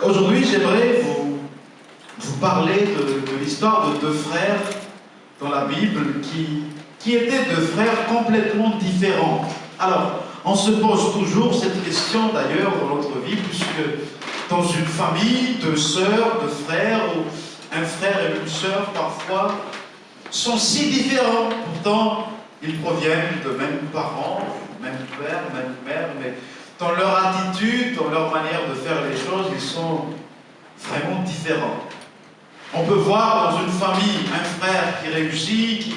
Aujourd'hui, j'aimerais vous parler de l'histoire de deux frères dans la Bible qui étaient deux frères complètement différents. Alors, on se pose toujours cette question d'ailleurs dans notre vie, puisque dans une famille, deux sœurs, deux frères, ou un frère et une sœur parfois sont si différents. Pourtant, ils proviennent de mêmes parents, même père, même mère, mais dans leur attitude, dans leur manière de faire les choses, ils sont vraiment différents. On peut voir dans une famille un frère qui réussit, qui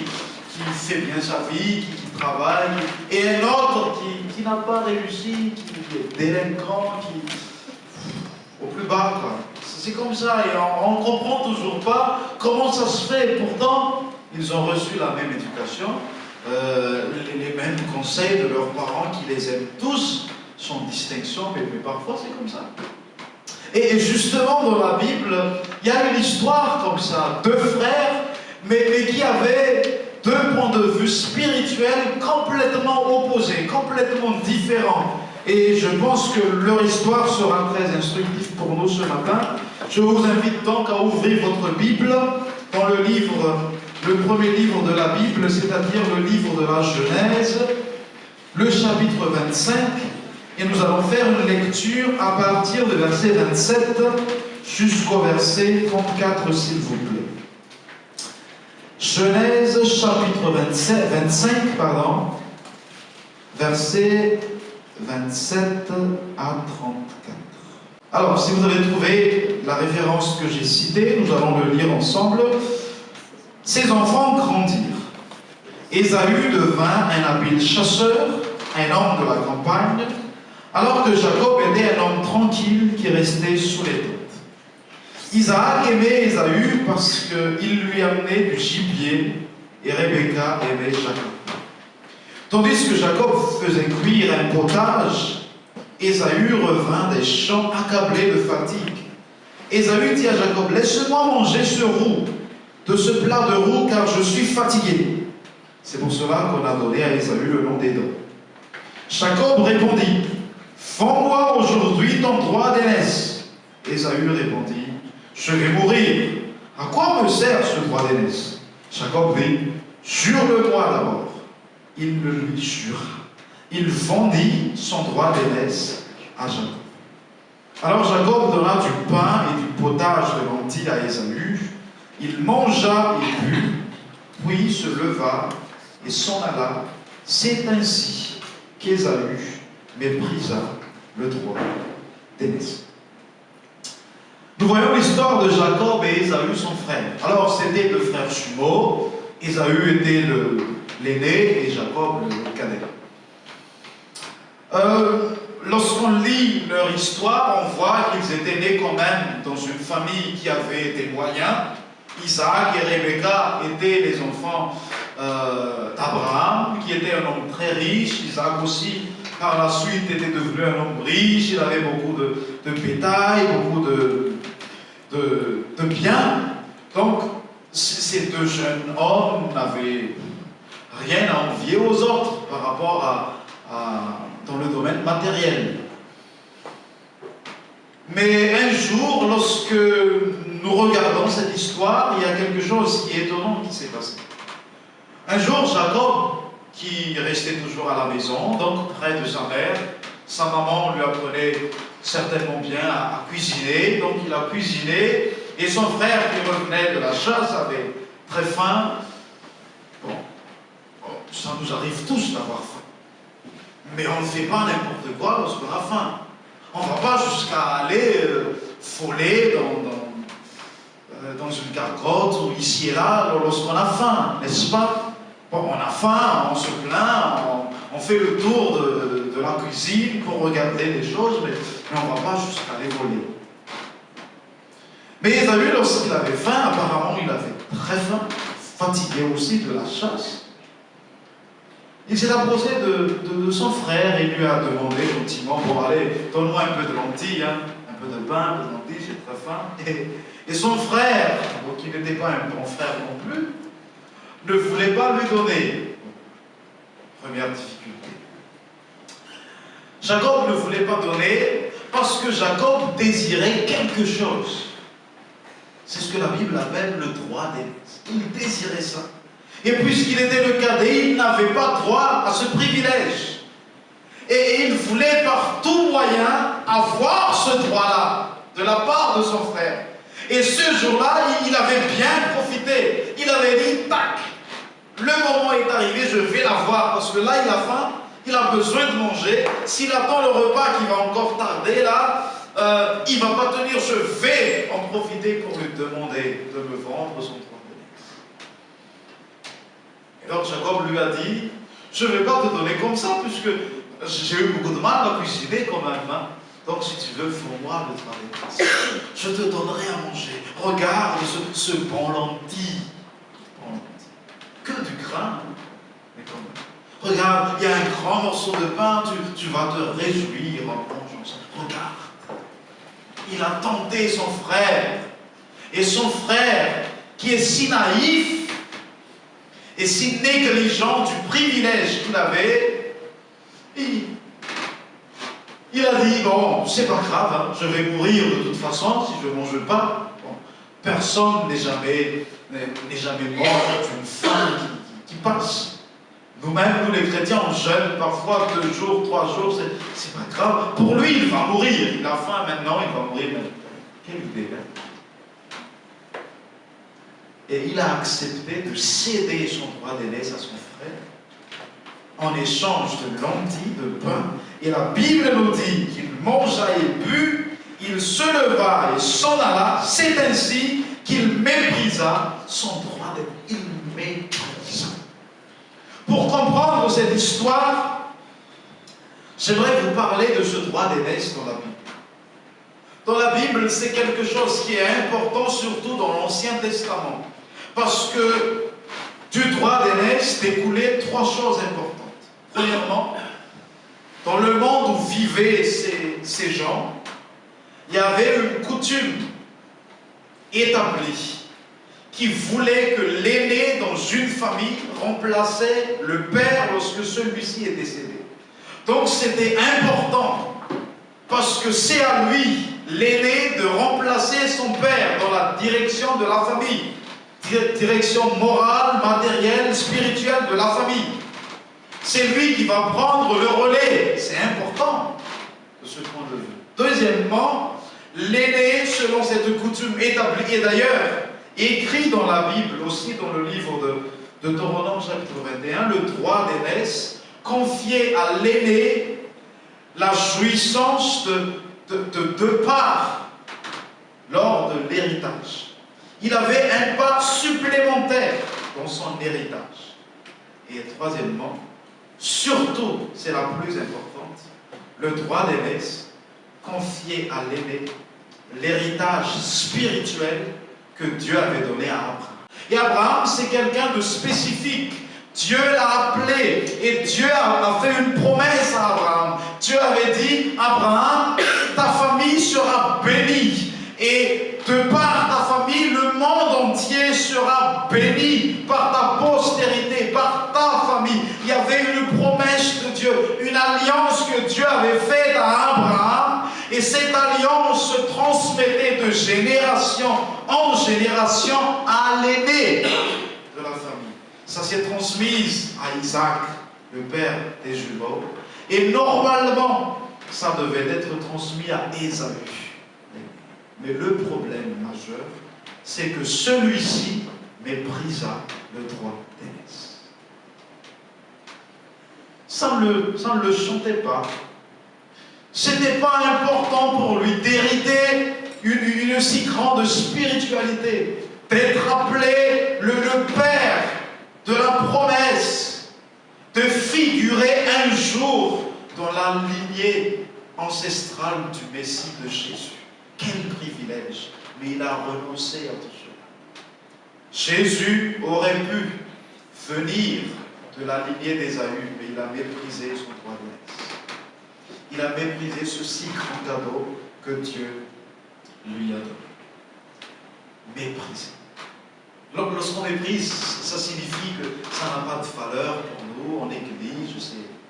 fait bien sa vie, qui travaille, et un autre qui n'a pas réussi, qui est délinquant, qui au plus bas, quoi. C'est comme ça, et on ne comprend toujours pas comment ça se fait. Pourtant, ils ont reçu la même éducation, les mêmes conseils de leurs parents qui les aiment tous, sans distinction, mais parfois c'est comme ça. Et justement, dans la Bible, il y a une histoire comme ça, deux frères, mais qui avaient deux points de vue spirituels complètement opposés, complètement différents. Et je pense que leur histoire sera très instructive pour nous ce matin. Je vous invite donc à ouvrir votre Bible dans le premier livre de la Bible, c'est-à-dire le livre de la Genèse, le chapitre 25. Et nous allons faire une lecture à partir du verset 27 jusqu'au verset 34, s'il vous plaît. Genèse, chapitre 25, verset 27 à 34. Alors, si vous avez trouvé la référence que j'ai citée, nous allons le lire ensemble. Ses enfants grandirent. Ésaü devint un habile chasseur, un homme de la campagne, alors que Jacob était un homme tranquille qui restait sous les tentes. Isaac aimait Ésaü parce qu'il lui amenait du gibier et Rebecca aimait Jacob. Tandis que Jacob faisait cuire un potage, Ésaü revint des champs accablé de fatigue. Ésaü dit à Jacob, laisse-moi manger ce roux, de ce plat de roux, car je suis fatigué. C'est pour cela qu'on a donné à Ésaü le nom d'Édom. Jacob répondit, vends-moi aujourd'hui ton droit d'aînesse. Ésaü répondit, je vais mourir. À quoi me sert ce droit d'aînesse? Jacob dit, jure-le-moi d'abord. Il le lui jura. Il vendit son droit d'aînesse à Jacob. Alors Jacob donna du pain et du potage de lentilles à Ésaü. Il mangea et but, puis se leva et s'en alla. C'est ainsi qu'Ésaü méprisa le droit d'aînesse. Nous voyons l'histoire de Jacob et Ésaü, son frère. Alors, c'était deux frères jumeaux. Ésaü était l'aîné et Jacob le cadet. Lorsqu'on lit leur histoire, on voit qu'ils étaient nés quand même dans une famille qui avait des moyens. Isaac et Rebecca étaient les enfants d'Abraham, qui était un homme très riche. Isaac aussi, par la suite, était devenu un homme riche. Il avait beaucoup de bétail, beaucoup de biens. Donc, ces deux jeunes hommes n'avaient rien à envier aux autres par rapport dans le domaine matériel. Mais un jour, lorsque nous regardons cette histoire, il y a quelque chose qui est étonnant qui s'est passé. Un jour, Jacob, qui restait toujours à la maison, donc près de sa mère, sa maman lui apprenait certainement bien à cuisiner, donc il a cuisiné, et son frère qui revenait de la chasse avait très faim. Bon, ça nous arrive tous d'avoir faim. Mais on ne fait pas n'importe quoi lorsqu'on a faim. On ne va pas jusqu'à aller voler dans une gargote ou ici et là lorsqu'on a faim, n'est-ce pas? Bon, on a faim, on se plaint, on fait le tour de la cuisine pour regarder les choses, mais on ne va pas jusqu'à aller voler. Mais Ésaü, lorsqu'il avait faim, apparemment il avait très faim, fatigué aussi de la chasse. Il s'est approché de son frère et lui a demandé gentiment, bon allez, donne-moi un peu de lentilles, hein, un peu de pain, un peu de lentilles, j'ai très faim. Et son frère, qui n'était pas un bon frère non plus, ne voulait pas lui donner. Première difficulté. Jacob ne voulait pas donner Parce que Jacob désirait quelque chose. C'est ce que la Bible appelle le droit d'aînesse. Il désirait ça. Et puisqu'il était le cadet, il n'avait pas droit à ce privilège. Et il voulait par tout moyen avoir ce droit-là de la part de son frère. Et ce jour-là, il avait bien profité. Il avait dit, tac, le moment est arrivé, je vais l'avoir. Parce que là, il a faim, il a besoin de manger. S'il attend le repas qui va encore tarder, là, il ne va pas tenir. Je vais en profiter pour lui demander de me vendre son droit d'aînesse. Et donc Jacob lui a dit, je ne vais pas te donner comme ça, puisque j'ai eu beaucoup de mal à cuisiner quand même. Hein. Donc si tu veux, fais-moi le droit d'aînesse. Je te donnerai à manger. Regarde ce bon lentilles. Que du grain. Mais quand même. Regarde, il y a un grand morceau de pain, tu vas te réjouir en mangeant ça. Regarde. Il a tenté son frère. Et son frère, qui est si naïf et si négligent du privilège qu'il avait, il a dit, bon, c'est pas grave, hein, je vais mourir de toute façon si je ne mange pas. Bon, personne n'est jamais mort d'une faim qui passe. Nous-mêmes, nous les chrétiens, on jeûne parfois 2 jours, 3 jours, c'est pas grave. Pour lui, il va mourir. Il a faim maintenant, il va mourir maintenant. Quelle idée, hein? Et il a accepté de céder son droit d'aînesse à son frère en échange de lentilles, de pain. Et la Bible nous dit qu'il mangea et but, il se leva et s'en alla. C'est ainsi qu'il méprisa son droit d'aînesse. Il méprisa. Pour comprendre cette histoire, j'aimerais vous parler de ce droit d'aînesse dans la Bible. Dans la Bible, c'est quelque chose qui est important, surtout dans l'Ancien Testament. Parce que du droit d'aînesse découlaient 3 choses importantes. Premièrement, dans le monde où vivaient ces gens, il y avait une coutume établie qui voulait que l'aîné dans une famille remplaçait le père lorsque celui-ci est décédé. Donc c'était important, parce que c'est à lui, l'aîné, de remplacer son père dans la direction de la famille, direction morale, matérielle, spirituelle de la famille. C'est lui qui va prendre le relais. C'est important de ce point de vue. Deuxièmement, l'aîné, selon cette coutume établie, et d'ailleurs écrit dans la Bible, aussi dans le livre de Deutéronome chapitre 21, le droit d'aînesse confiait à l'aîné la jouissance de part lors de l'héritage. Il avait un part supplémentaire dans son héritage. Et troisièmement, surtout, c'est la plus importante, le droit d'aînesse confiait à l'aîné l'héritage spirituel que Dieu avait donné à Abraham. Et Abraham, c'est quelqu'un de spécifique. Dieu l'a appelé et Dieu a fait une promesse à Abraham. Dieu avait dit, Abraham, ta famille sera bénie. Et de par ta famille, le monde entier sera béni par ta postérité, par ta famille. Il y avait une promesse de Dieu, une alliance que Dieu avait faite à Abraham. Et cette alliance se transmettait de génération en génération à l'aîné de la famille. Ça s'est transmis à Isaac, le père des jumeaux. Et normalement, ça devait être transmis à Ésaü. Mais le problème majeur, c'est que celui-ci méprisa le droit d'aînesse. Ça ne le chantait pas. Ce n'était pas important pour lui d'hériter une si grande spiritualité, d'être appelé le père de la promesse, de figurer un jour dans la lignée ancestrale du Messie de Jésus. Quel privilège! Mais il a renoncé à tout cela. Jésus aurait pu venir de la lignée d'Ésaü, mais il a méprisé son droit d'aînesse. Il a méprisé ce si grand cadeau que Dieu lui a donné. Méprisé. Lorsqu'on méprise, ça signifie que ça n'a pas de valeur pour nous, on néglige,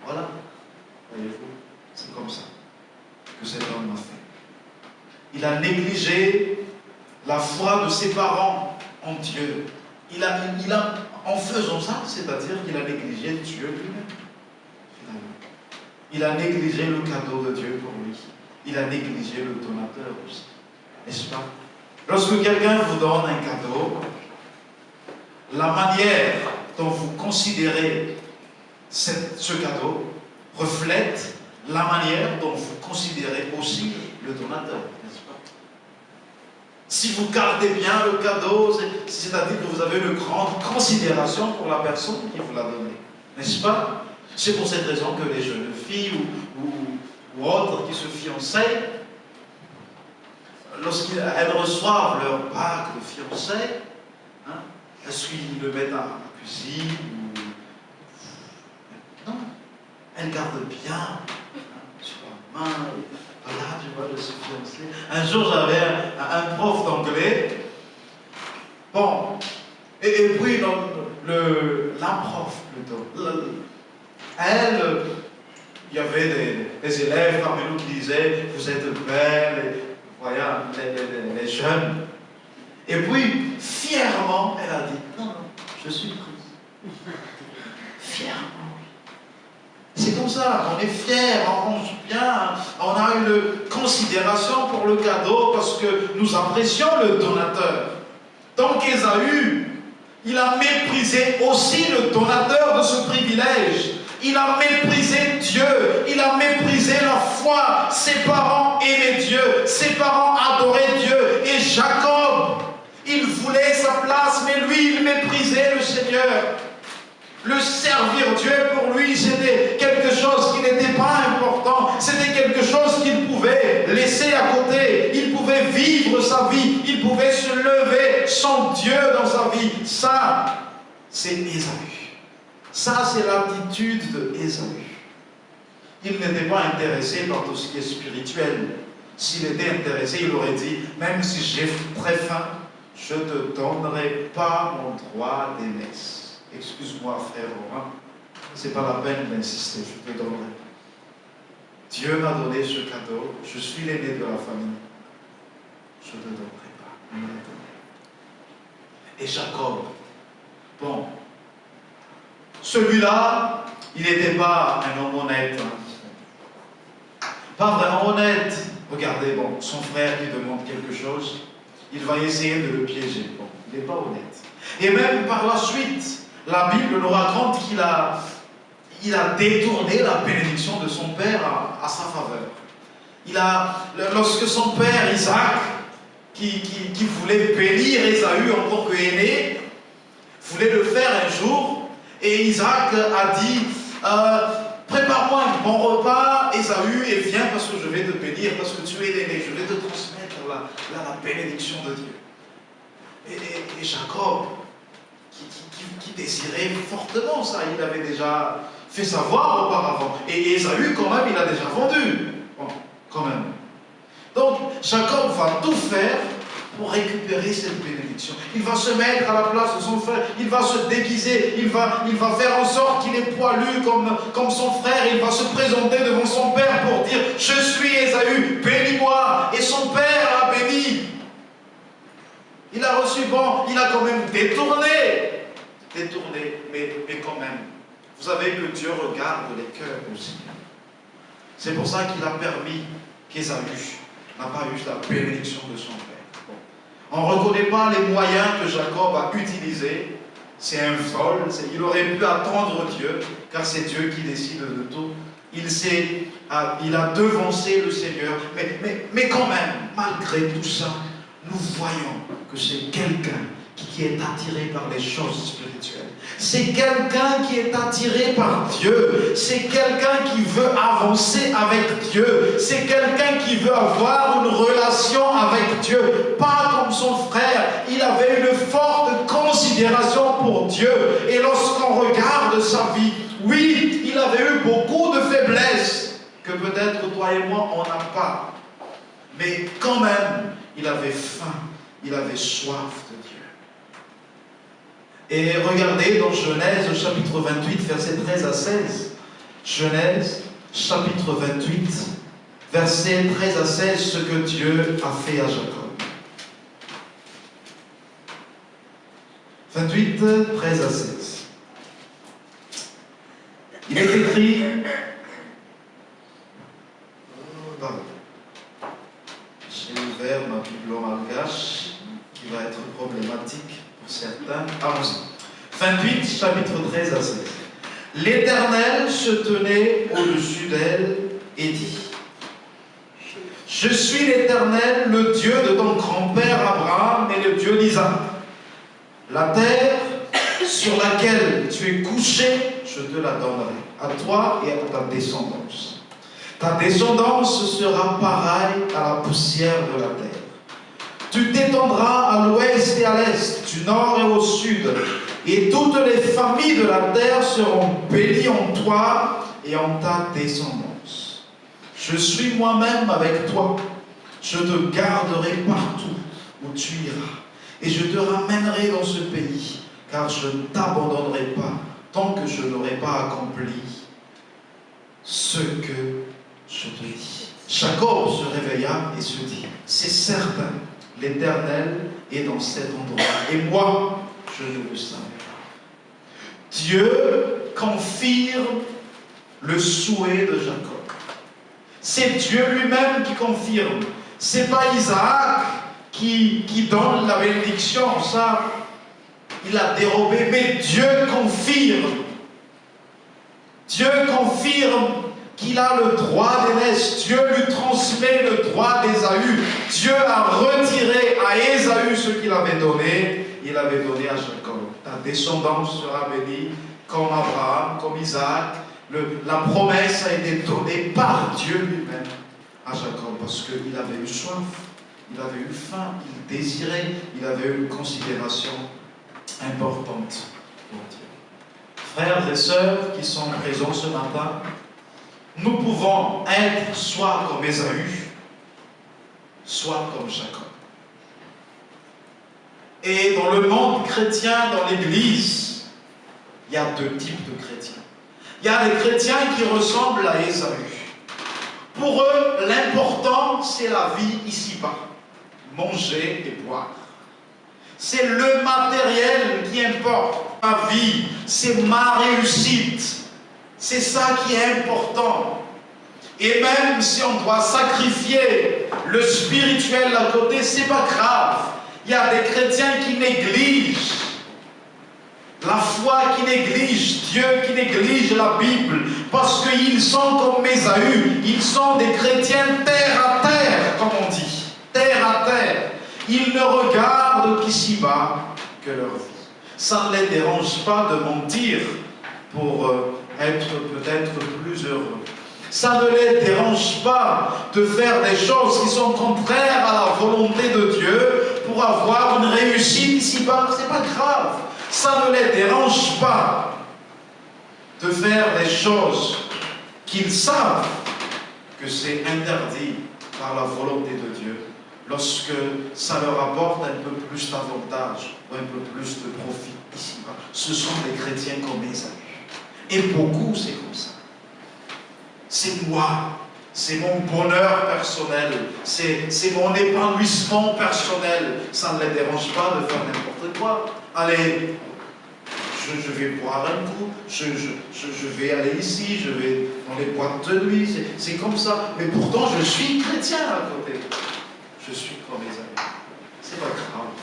voilà. Voyez-vous, c'est comme ça. que cet homme a fait. Il a négligé la foi de ses parents en Dieu. En faisant ça, c'est-à-dire qu'il a négligé Dieu lui-même. Il a négligé le cadeau de Dieu pour lui. Il a négligé le donateur aussi. N'est-ce pas? Lorsque quelqu'un vous donne un cadeau, la manière dont vous considérez ce cadeau reflète la manière dont vous considérez aussi le donateur, n'est-ce pas? Si vous gardez bien le cadeau, c'est-à-dire que vous avez une grande considération pour la personne qui vous l'a donné, n'est-ce pas? C'est pour cette raison que les jeunes filles ou autres qui se fiancent, lorsqu'elles reçoivent leur bague de fiançailles, est-ce qu'ils le mettent à la cuisine ou... Non, elles gardent bien sur la main. Voilà, tu vois, de se fiancer. Un jour, j'avais un prof d'anglais. Bon, et puis la prof plutôt. Elle, il y avait des élèves parmi nous qui disaient « Vous êtes belle », et voilà, les jeunes. Et puis, fièrement, elle a dit « Non, non, je suis prise. » Fièrement. C'est comme ça, on est fiers, on mange bien, on a une considération pour le cadeau parce que nous apprécions le donateur. Donc Ésaü, il a méprisé aussi le donateur de ce privilège. Il a méprisé Dieu, il a méprisé la foi. Ses parents aimaient Dieu, ses parents adoraient Dieu. Et Jacob, il voulait sa place, mais lui, il méprisait le Seigneur. Le servir Dieu pour lui, c'était quelque chose qui n'était pas important. C'était quelque chose qu'il pouvait laisser à côté. Il pouvait vivre sa vie. Il pouvait se lever sans Dieu dans sa vie. Ça, c'est Ésaü. Ça, c'est l'attitude de Ésaü. Il n'était pas intéressé par tout ce qui est spirituel. S'il était intéressé, il aurait dit, même si j'ai très faim, je ne te donnerai pas mon droit d'aînesse. Excuse-moi, frère Romain, c'est pas la peine d'insister, je te donnerai. Dieu m'a donné ce cadeau, je suis l'aîné de la famille. Je ne te donnerai pas. Il me l'a donné. Et Jacob, bon, celui-là, il n'était pas un homme honnête. Pas vraiment honnête. Regardez, bon, son frère lui demande quelque chose, il va essayer de le piéger. Bon, il n'est pas honnête. Et même par la suite, la Bible nous raconte qu'il a détourné la bénédiction de son père à sa faveur. Lorsque son père Isaac, qui voulait bénir Ésaü en tant qu'aîné, voulait le faire un jour, et Isaac a dit prépare-moi un bon repas, Ésaü, et viens parce que je vais te bénir, parce que tu es l'aîné, je vais te transmettre la bénédiction de Dieu. Et Jacob, qui désirait fortement ça, il avait déjà fait savoir auparavant. Et Ésaü, quand même, il a déjà vendu. Bon, quand même. Donc, Jacob va tout faire pour récupérer cette bénédiction. Il va se mettre à la place de son frère, il va se déguiser, il va faire en sorte qu'il est poilu comme son frère, il va se présenter devant son père pour dire « Je suis Ésaü, bénis-moi » et son père l'a béni. Il a reçu, bon, il a quand même détourné, mais quand même. Vous savez que Dieu regarde les cœurs aussi. C'est pour ça qu'il a permis qu'Ésaü n'a pas eu la bénédiction de son père. Bon. On ne reconnaît pas les moyens que Jacob a utilisés. C'est un vol, il aurait pu attendre Dieu, car c'est Dieu qui décide de tout. Il a devancé le Seigneur, mais quand même, malgré tout ça, nous voyons que c'est quelqu'un qui est attiré par les choses spirituelles. C'est quelqu'un qui est attiré par Dieu. C'est quelqu'un qui veut avancer avec Dieu. C'est quelqu'un qui veut avoir une relation avec Dieu. Pas comme son frère. Il avait une forte considération pour Dieu. Et lorsqu'on regarde sa vie, oui, il avait eu beaucoup de faiblesses que peut-être toi et moi, on n'a pas. Mais quand même, il avait faim. Il avait soif de Dieu. Et regardez dans Genèse chapitre 28, versets 13 à 16. Genèse chapitre 28, versets 13 à 16, ce que Dieu a fait à Jacob. 28, 13 à 16. Il est écrit... J'ai ouvert ma Bible en malgache, qui va être problématique pour certains. Allons-y. 28, chapitre 13 à 16. L'Éternel se tenait au-dessus d'elle et dit: Je suis l'Éternel, le Dieu de ton grand-père Abraham et le Dieu d'Isaac. La terre sur laquelle tu es couché, je te la donnerai, à toi et à ta descendance. Ta descendance sera pareille à la poussière de la terre. Tu t'étendras à l'ouest et à l'est, du nord et au sud, et toutes les familles de la terre seront bénies en toi et en ta descendance. Je suis moi-même avec toi. Je te garderai partout où tu iras, et je te ramènerai dans ce pays, car je ne t'abandonnerai pas tant que je n'aurai pas accompli ce que je te dis. Jacob se réveilla et se dit: C'est certain, l'Éternel est dans cet endroit, et moi, je ne le savais pas. Dieu confirme le souhait de Jacob. C'est Dieu lui-même qui confirme. Ce n'est pas Isaac qui donne la bénédiction, ça, il a dérobé, mais Dieu confirme. Dieu confirme qu'il a le droit d'aînesse. Dieu lui transmet le droit d'Ésaü. Dieu a retiré à Ésaü ce qu'il avait donné. Il avait donné à Jacob. Ta descendance sera bénie comme Abraham, comme Isaac. La promesse a été donnée par Dieu lui-même à Jacob, parce qu'il avait eu soif, il avait eu faim, il désirait, il avait eu une considération importante pour Dieu. Frères et sœurs qui sont présents ce matin, nous pouvons être soit comme Ésaü, soit comme Jacob. Et dans le monde chrétien, dans l'Église, il y a deux types de chrétiens. Il y a des chrétiens qui ressemblent à Ésaü. Pour eux, l'important, c'est la vie ici-bas. Manger et boire. C'est le matériel qui importe. Ma vie, c'est ma réussite. C'est ça qui est important. Et même si on doit sacrifier le spirituel à côté, c'est pas grave. Il y a des chrétiens qui négligent la foi, qui néglige Dieu, qui néglige la Bible, parce qu'ils sont comme Ésaü, ils sont des chrétiens terre à terre, comme on dit, terre à terre. Ils ne regardent qu'ici-bas que leur vie. Ça ne les dérange pas de mentir pour être peut-être plus heureux. Ça ne les dérange pas de faire des choses qui sont contraires à la volonté de Dieu pour avoir une réussite ici-bas. Ce n'est pas grave. Ça ne les dérange pas de faire des choses qu'ils savent que c'est interdit par la volonté de Dieu lorsque ça leur apporte un peu plus d'avantage ou un peu plus de profit ici-bas. Ce sont des chrétiens comme Ésaü. Et beaucoup, c'est comme ça. C'est moi, c'est mon bonheur personnel, c'est mon épanouissement personnel. Ça ne les dérange pas de faire n'importe quoi. Allez, je vais boire un coup, je vais aller ici, je vais dans les boîtes de nuit, c'est comme ça. Mais pourtant, je suis chrétien à côté. Je suis comme Ésaü. C'est pas grave.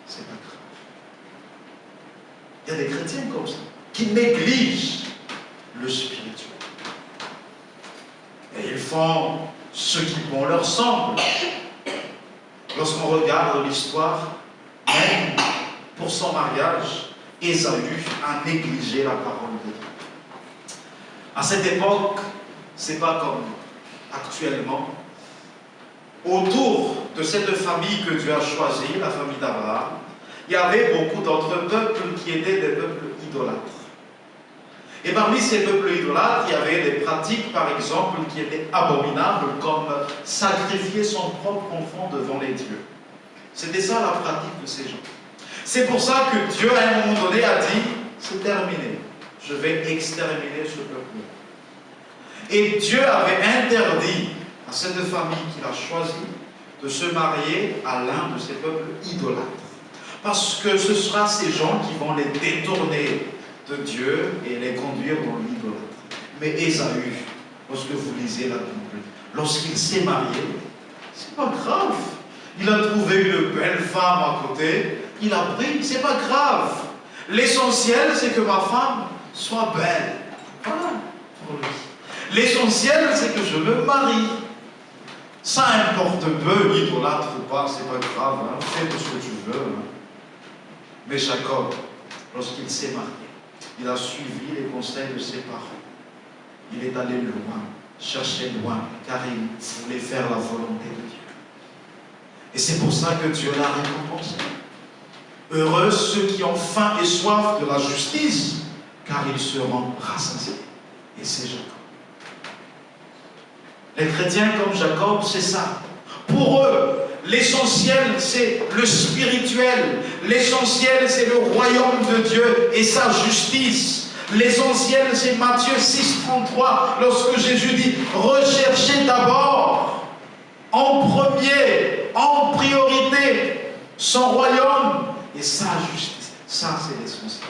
C'est pas grave. Il y a des chrétiens comme ça, qui négligent le spirituel. Et ils font ce qui bon leur semble. Lorsqu'on regarde l'histoire, même pour son mariage, Ésaü a négligé la parole de Dieu. À cette époque, ce n'est pas comme actuellement. Autour de cette famille que Dieu a choisie, la famille d'Abraham, il y avait beaucoup d'autres peuples qui étaient des peuples idolâtres. Et parmi ces peuples idolâtres, il y avait des pratiques, par exemple, qui étaient abominables, comme sacrifier son propre enfant devant les dieux. C'était ça la pratique de ces gens. C'est pour ça que Dieu, à un moment donné, a dit, c'est terminé, je vais exterminer ce peuple. Et Dieu avait interdit à cette famille qu'il a choisi de se marier à l'un de ces peuples idolâtres. Parce que ce sera ces gens qui vont les détourner de Dieu et les conduire dans l'idolâtrie. Mais Ésaü, lorsque vous lisez la Bible, lorsqu'il s'est marié, c'est pas grave. Il a trouvé une belle femme à côté, il a pris, c'est pas grave. L'essentiel, c'est que ma femme soit belle. Voilà pour lui. L'essentiel, c'est que je me marie. Ça importe peu, idolâtre ou pas, c'est pas grave, hein. Fais tout ce que tu veux. Hein. Mais Jacob, lorsqu'il s'est marié, il a suivi les conseils de ses parents. Il est allé loin, chercher loin, car il voulait faire la volonté de Dieu. Et c'est pour ça que Dieu l'a récompensé. Heureux ceux qui ont faim et soif de la justice, car ils seront rassasiés. Et c'est Jacob. Les chrétiens comme Jacob, c'est ça. Pour eux, l'essentiel, c'est le spirituel. L'essentiel, c'est le royaume de Dieu et sa justice. L'essentiel, c'est Matthieu 6,33, lorsque Jésus dit « Recherchez d'abord, en premier, en priorité, son royaume et sa justice. » Ça, c'est l'essentiel.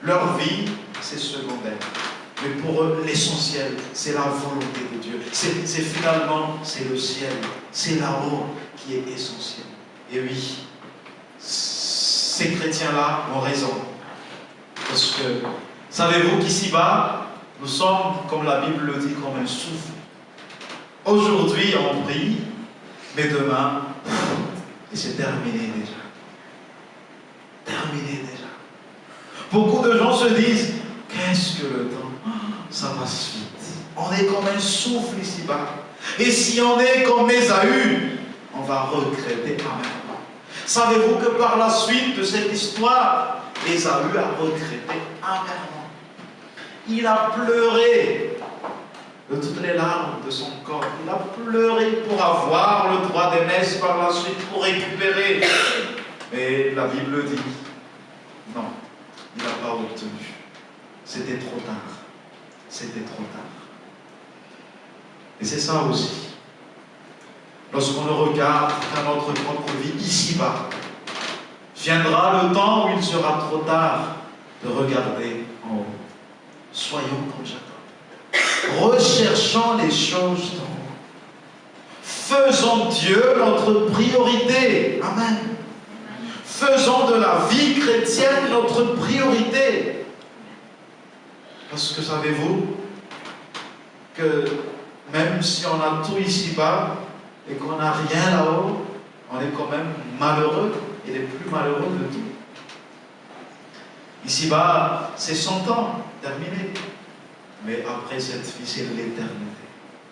Leur vie, c'est secondaire. Mais pour eux, l'essentiel, c'est la volonté de Dieu. C'est finalement, c'est le ciel. C'est là-haut qui est essentiel. Et oui, ces chrétiens-là ont raison. Parce que, savez-vous qu'ici-bas, nous sommes, comme la Bible le dit, comme un souffle. Aujourd'hui, on prie, mais demain, et c'est terminé déjà. Terminé déjà. Beaucoup de gens se disent, qu'est-ce que le temps? Ça passe vite. On est comme un souffle ici-bas. Et si on est comme Ésaü, on va regretter amèrement. Savez-vous que par la suite de cette histoire, Ésaü a regretté amèrement. Il a pleuré de toutes les larmes de son corps. Il a pleuré pour avoir le droit d'aînesse par la suite, pour récupérer. Mais la Bible dit, non, il n'a pas obtenu. C'était trop tard. C'était trop tard. Et c'est ça aussi. Lorsqu'on ne regarde qu'à notre propre vie ici-bas, viendra le temps où il sera trop tard de regarder en haut. Soyons comme Jacob. Recherchons les choses d'en haut. Faisons Dieu notre priorité. Amen. Faisons de la vie chrétienne notre priorité. Parce que savez-vous que même si on a tout ici-bas et qu'on n'a rien là-haut, on est quand même malheureux et les plus malheureux de tout. Ici-bas, c'est 100 ans, terminé. Mais après cette vie, c'est l'éternité.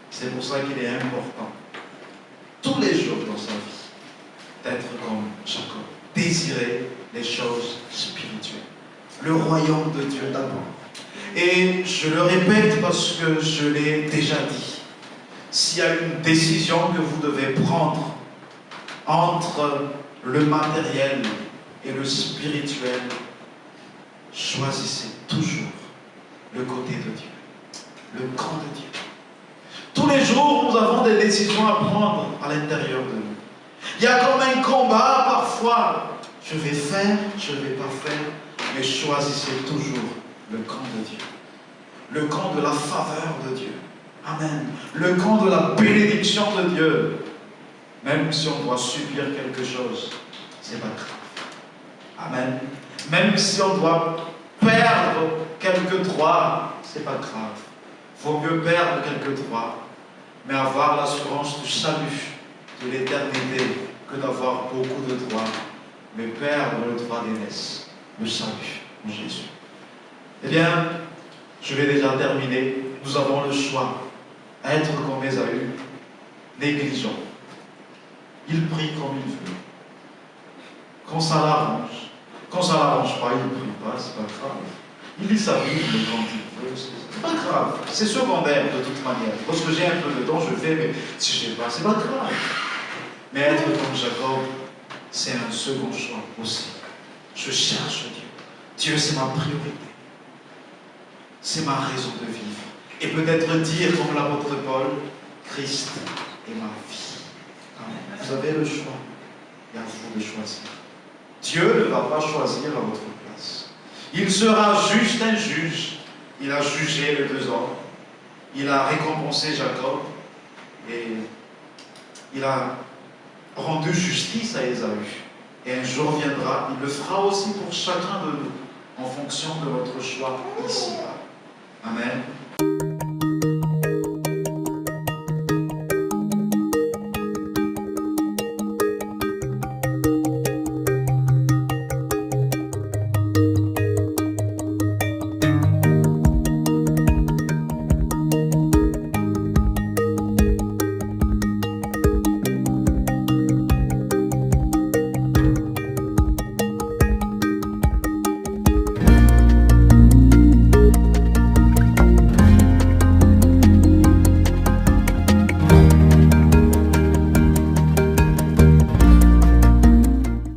C'est pour ça qu'il est important, tous les jours dans sa vie, d'être comme Jacob, désirer les choses spirituelles. Le royaume de Dieu d'abord. Et je le répète parce que je l'ai déjà dit. S'il y a une décision que vous devez prendre entre le matériel et le spirituel, choisissez toujours le côté de Dieu, le camp de Dieu. Tous les jours, nous avons des décisions à prendre à l'intérieur de nous. Il y a comme un combat parfois. Je vais faire, je ne vais pas faire, mais choisissez toujours le camp de Dieu, le camp de la faveur de Dieu. Amen. Le camp de la bénédiction de Dieu. Même si on doit subir quelque chose, c'est pas grave. Amen. Même si on doit perdre quelques droits, c'est pas grave. Vaut mieux perdre quelques droits, mais avoir l'assurance du salut, de l'éternité, que d'avoir beaucoup de droits, mais perdre le droit d'aînesse, le salut en Jésus. Eh bien, je vais déjà terminer. Nous avons le choix. Être comme Ésaü, négligent. Il prie comme il veut. Quand ça l'arrange. Quand ça l'arrange pas, il ne prie pas, c'est pas grave. Il lit sa Bible quand il veut, c'est pas grave. C'est secondaire de toute manière. Lorsque j'ai un peu de temps, je fais, mais si je n'ai pas, c'est pas grave. Mais être comme Jacob, c'est un second choix aussi. Je cherche Dieu. Dieu, c'est ma priorité. C'est ma raison de vivre. Et peut-être dire comme l'apôtre Paul, Christ est ma vie. Amen. Vous avez le choix. Et à vous de choisir. Dieu ne va pas choisir à votre place. Il sera juste un juge. Il a jugé les deux hommes. Il a récompensé Jacob. Et il a rendu justice à Ésaü. Et un jour viendra, il le fera aussi pour chacun de nous, en fonction de notre choix ici-bas. Amen.